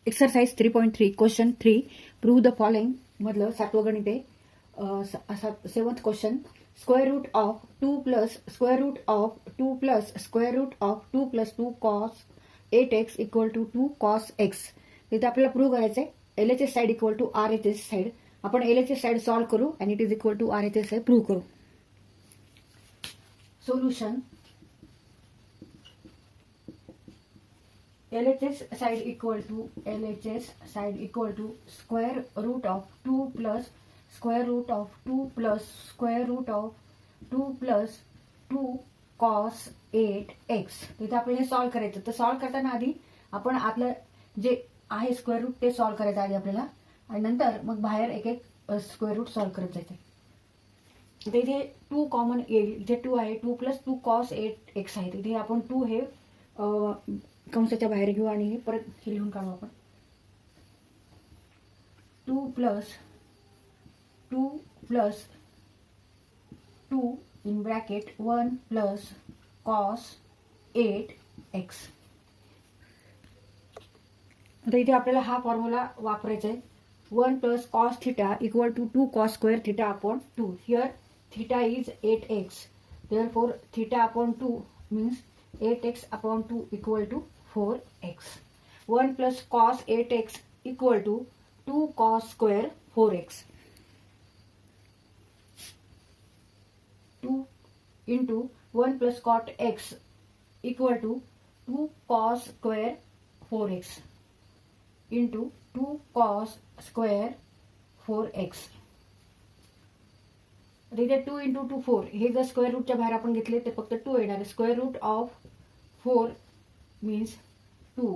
Exercise 3.3 question 3 prove the following मधलं 7वं गणित आहे. 7th question square root of 2 plus square root of 2 plus square root of 2 plus 2 cos 8x equal to 2 cos x. इथे आपल्याला prove करायचं आहे LHS side equal to RHS side. आपण LHS side solve करू आणि it is equal to RHS side prove करू. Solution LHS side equal to square root of 2 plus square root of 2 plus square root of 2 plus 2 cos 8x. तिथे आपल्याला solve करायचं. तर solve करताना आधी आपण आपलं जे आहे स्क्वेअर रूट ते सॉल्व्ह करायचं आधी आपल्याला आणि नंतर मग बाहेर एक एक स्क्वेअर रूट सॉल्व्ह करत जायचं. तर इथे 2 कॉमन येईल. इथे 2 आहे. 2 प्लस 2 cos 8x आहे. इथे आपण 2 हे कंसाच्या बाहेर घेऊ आणि हे परत हे लिहून काढू आपण. 2 plus 2 in bracket 1 plus cos 8x. आता इथे आपल्याला हा फॉर्म्युला वापरायचा आहे. 1 plus cos theta equal to 2 cos square theta upon 2. Here theta is 8x. Therefore theta upon 2 means 8x upon 2 equal to 4x. 1 plus cos 8x equal to 2 cos square 4x. 2 into 1 plus cot x equal to 2 cos square 4x into 2 cos square 4x. इथे 2 into 2 4. हे जर square रूटच्या बाहेर आपण घेतले ते फक्त 2 येणार आहे. Square root of 4 means 2.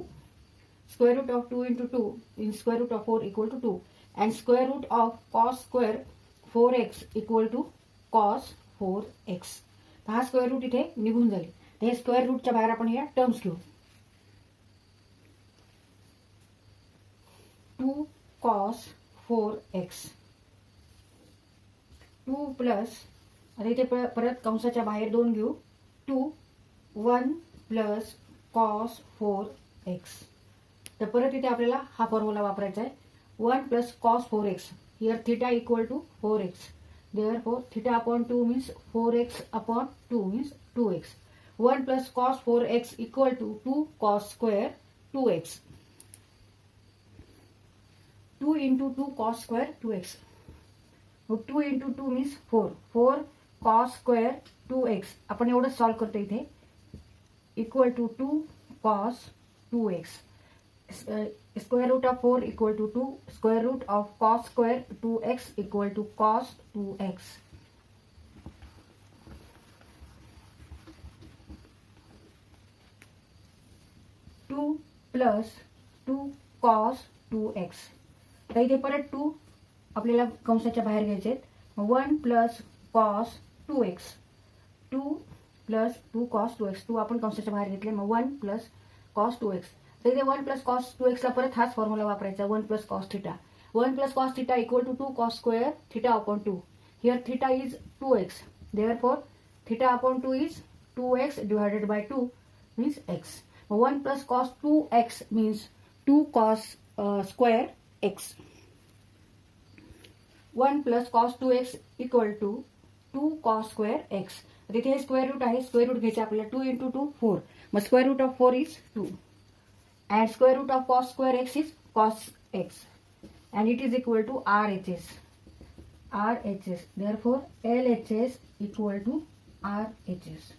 Square root of 2 into 2 in square root of 4 equal to 2 and square root of cos square 4x equal to cos 4x. तर हा स्क्वेअर रूट इथे निघून जाईल. तर हे स्क्वेअर रूटच्या बाहेर आपण या टर्म्स घेऊ. 2 cos 4x 2 प्लस आता इथे परत कंसाच्या बाहेर 2 घेऊ. 2 1 प्लस कॉस 4x. तर परत इथे आपल्याला हा फॉर्म्युला वापरायचा आहे. 1 plus cos 4x. Here theta equal to 4x. Therefore theta upon 2 means 4x upon 2 means 2x. 1 plus cos 4x equal to 2 cos square 2x. 2 into 2 cos square 2x. 2 into 2 means 4. 4 cos square 2x. आपण एवढं solve करतो इथे. Equal to 2 cos 2x. Square root of 4 equal to 2. Square root of cos square 2x equal to cos 2x. Two plus 2 cos 2x. तर इथे परत 2 आपल्याला कंसाच्या बाहेर घ्यायचे आहेत. 1 plus cos 2x. 2 plus 2 cos 2x. 2 आपण कंसाच्या बाहेर घेतले. मग 1 प्लस कॉस 2x. तर इथे 1 प्लस कॉस 2x ला परत हाच फॉर्म्युला वापरायचा. 1 plus cos theta. 1 plus cos theta equal to 2 cos square theta upon 2. Here theta is 2x. Therefore theta upon 2 is 2x divided by 2 means x. 1 plus cos 2x means 2 cos square x. 1 plus cos 2x equal to 2 cos square x. तिथे हे square root आहे. Square root घ्यायचे आपल्याला. 2 into 2 4. मग square root of 4 is 2 and square root of cos square x is cos x and it is equal to RHS. Therefore LHS equal to RHS.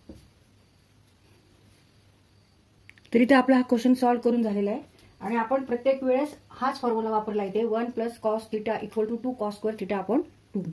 तर इथे आपला हा क्वेश्चन सॉल्व्ह करून झालेला आहे आणि आपण प्रत्येक वेळेस हाच फॉर्म्युला वापरला इथे. 1 plus cos theta equal to 2 cos square theta upon 2.